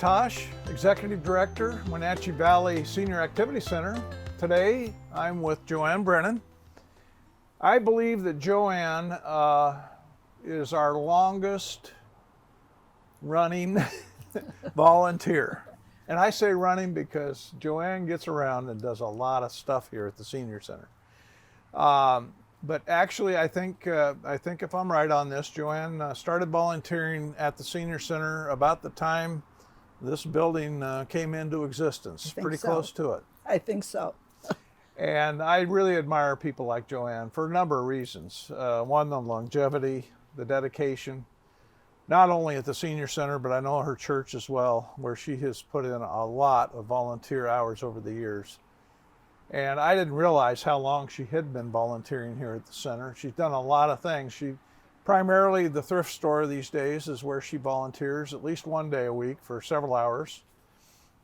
Tosch, Executive Director, Wenatchee Valley Senior Activity Center. Today, I'm with Joanne Brennan. I believe that Joanne is our longest running volunteer. And I say running because Joanne gets around and does a lot of stuff here at the Senior Center. But actually, I think if I'm right on this, Joanne started volunteering at the Senior Center about the time this building came into existence, pretty close to it. I think so. And I really admire people like Joanne for a number of reasons. One, the longevity, the dedication, not only at the Senior Center, but I know her church as well, where she has put in a lot of volunteer hours over the years. And I didn't realize how long she had been volunteering here at the center. She's done a lot of things. Primarily the thrift store these days is where she volunteers at least one day a week for several hours.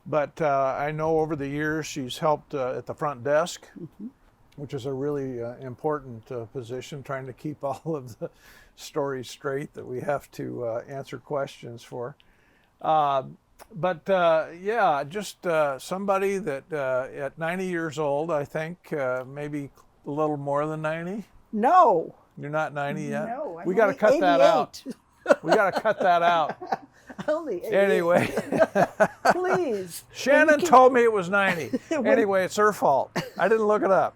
But I know over the years she's helped at the front desk, which is a really important position, trying to keep all of the stories straight that we have to answer questions for. Yeah, just somebody that at 90 years old, I think, maybe a little more than 90. No. You're not 90 yet? No, we got to cut 88. that out. We got to cut that out. Only 88. Anyway. Please. Shannon told me it was 90. Anyway, it's her fault. I didn't look it up.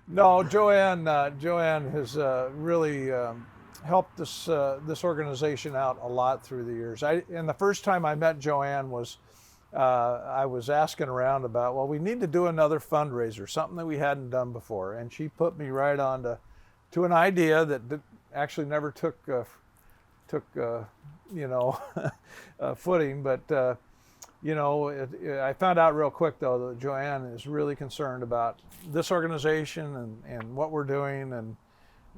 No, Joanne has really helped this organization out a lot through the years. And the first time I met Joanne was, I was asking around about, well, we need to do another fundraiser, something that we hadn't done before. And she put me right on to an idea that actually never took footing. But, I found out real quick, though, that Joanne is really concerned about this organization and what we're doing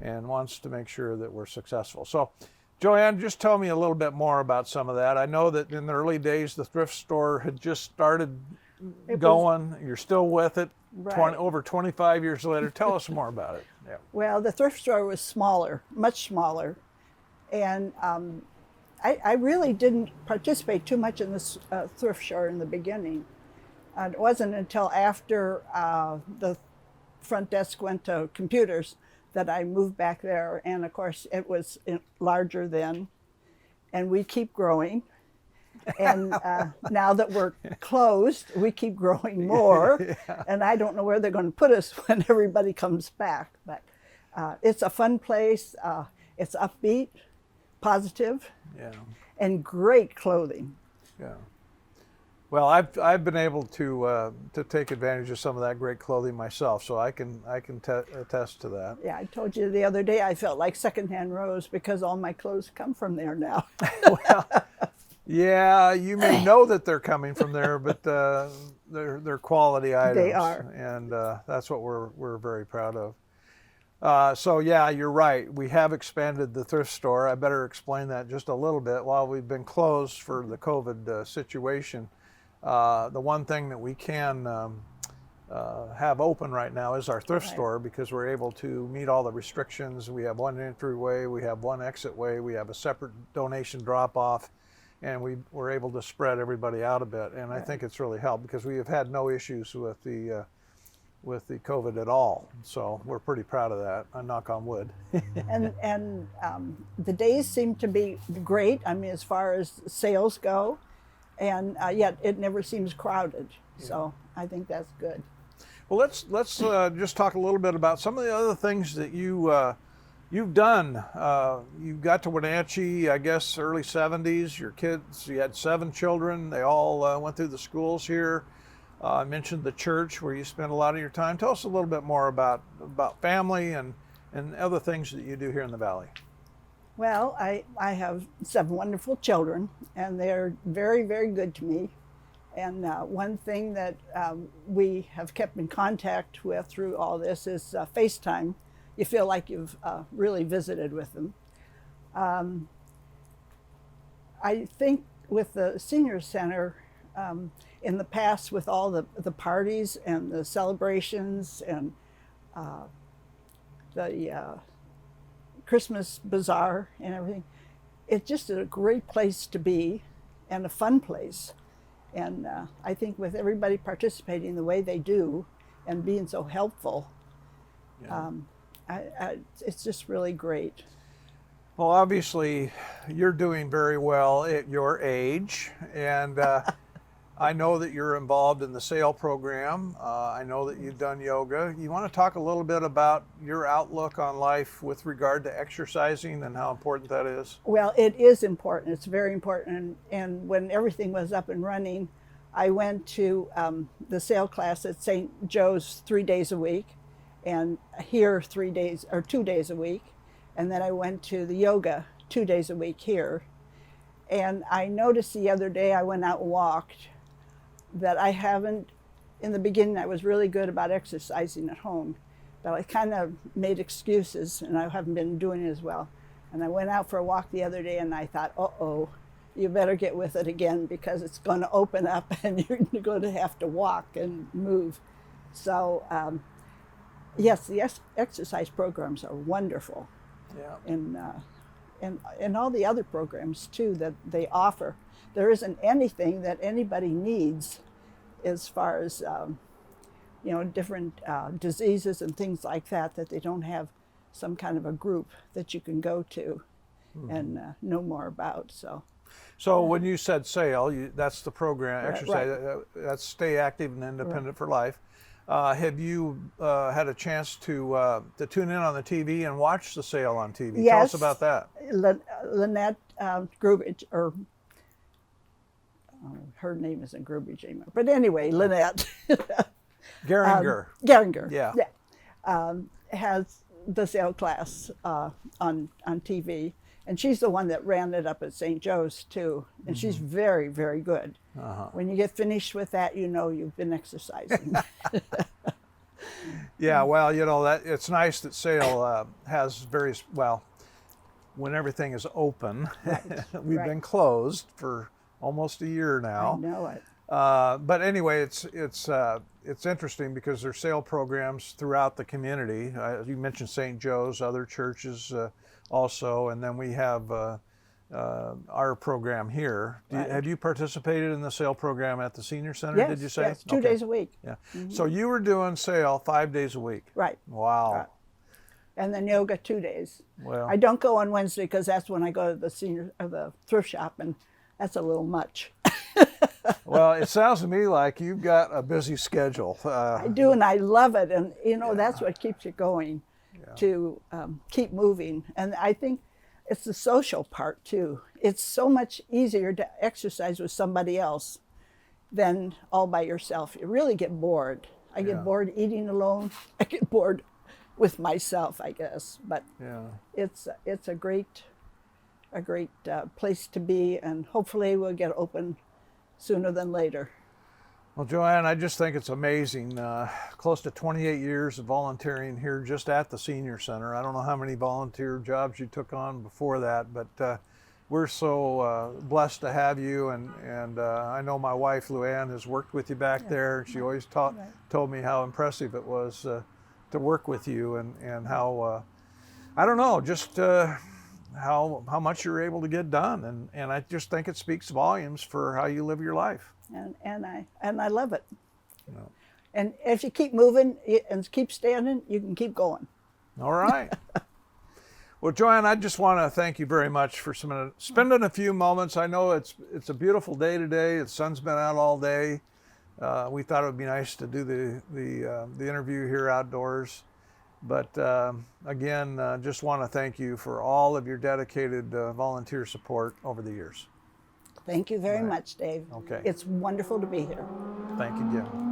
and wants to make sure that we're successful. So, Joanne, just tell me a little bit more about some of that. I know that in the early days, the thrift store had just started going. You're still with it, right. Over 25 years later. Tell us more about it. Yeah. Well, the thrift store was smaller, much smaller. And I really didn't participate too much in this thrift store in the beginning. It wasn't until after the front desk went to computers that I moved back there. And of course, it was larger then. And we keep growing. And now that we're closed, we keep growing more. Yeah. And I don't know where they're going to put us when everybody comes back. But it's a fun place. It's upbeat, positive, yeah, and great clothing. Yeah. Well, I've been able to take advantage of some of that great clothing myself, so I can attest to that. Yeah, I told you the other day I felt like secondhand Rose because all my clothes come from there now. Well, yeah, you may know that they're coming from there, but they're quality items. They are, and that's what we're very proud of. So yeah, you're right. We have expanded the thrift store. I better explain that just a little bit. While we've been closed for the COVID situation, the one thing that we can have open right now is our thrift store, because we're able to meet all the restrictions. We have one entryway, we have one exit way, we have a separate donation drop-off, and we're able to spread everybody out a bit. And I think it's really helped because we have had no issues with the COVID at all. So we're pretty proud of that. I knock on wood. and the days seem to be great. I mean, as far as sales go, and yet it never seems crowded. Yeah. So I think that's good. Well, let's just talk a little bit about some of the other things that you've done. You got to Wenatchee, I guess, early 70s. Your kids, you had 7 children. They all went through the schools here. I mentioned the church where you spend a lot of your time. Tell us a little bit more about family and other things that you do here in the Valley. Well, I have 7 wonderful children, and they're very, very good to me. And one thing that we have kept in contact with through all this is FaceTime. You feel like you've really visited with them. I think with the Senior Center, in the past, with all the parties and the celebrations and the Christmas bazaar and everything, it's just a great place to be. and a fun place. And I think with everybody participating the way they do and being so helpful, Yeah. it's just really great. Well, obviously, you're doing very well at your age, and I know that you're involved in the SAIL program. I know that you've done yoga. You want to talk a little bit about your outlook on life with regard to exercising and how important that is? Well, it is important. It's very important. And when everything was up and running, I went to the SAIL class at St. Joe's 3 days a week, and here 3 days or 2 days a week. And then I went to the yoga 2 days a week here. And I noticed the other day I went out and walked that I haven't, in the beginning I was really good about exercising at home, but I kind of made excuses and I haven't been doing it as well. And I went out for a walk the other day and I thought, uh-oh, you better get with it again because it's going to open up and you're going to have to walk and move. So yes, the exercise programs are wonderful. Yeah. And all the other programs too that they offer. There isn't anything that anybody needs as far as different diseases and things like that they don't have some kind of a group that you can go to and know more about. So when you said SAIL, that's the program, exercise, right. That's Stay Active and Independent for Life. Have you had a chance to tune in on the TV and watch the SAIL on TV? Yes. Tell us about that. Lynette Grubich, or her name isn't Grubich anymore, but anyway, Lynette. Geringer. Geringer. Yeah. Has the SAIL class on TV, and she's the one that ran it up at St. Joe's too, and she's very, very good. When you get finished with that, you know you've been exercising. Yeah, well, that it's nice that SAIL has various, when everything is open, Right. we've Right. been closed for almost a year now. I know it. But anyway, it's interesting because there's SAIL programs throughout the community. You mentioned St. Joe's, other churches also, and then we have our program here. Right. Have you participated in the SAIL program at the Senior Center? Yes, Did you say? yes, 2 days a week. Yeah. So you were doing SAIL 5 days a week. Right. Wow. Right. And then yoga 2 days. Well, I don't go on Wednesday because that's when I go to the thrift shop, and that's a little much. well, it sounds to me like you've got a busy schedule. I do, and I love it, and that's what keeps you going, to keep moving. And I think it's the social part too. It's so much easier to exercise with somebody else than all by yourself. You really get bored. I get bored eating alone. I get bored with myself, I guess. But it's a great place to be, and hopefully we'll get open sooner than later. Well, Joanne, I just think it's amazing. Close to 28 years of volunteering here just at the Senior Center. I don't know how many volunteer jobs you took on before that, but we're so blessed to have you. And I know my wife, Luann, has worked with you back there. She always told me how impressive it was to work with you and how, I don't know, just how much you're able to get done. And I just think it speaks volumes for how you live your life. And I love it. No. And if you keep moving and keep standing, you can keep going. All right. Well, Joanne, I just want to thank you very much for spending a few moments. I know it's a beautiful day today. The sun's been out all day. We thought it would be nice to do the interview here outdoors. But again, just want to thank you for all of your dedicated volunteer support over the years. Thank you very much, Dave. Okay. It's wonderful to be here. Thank you, Jim.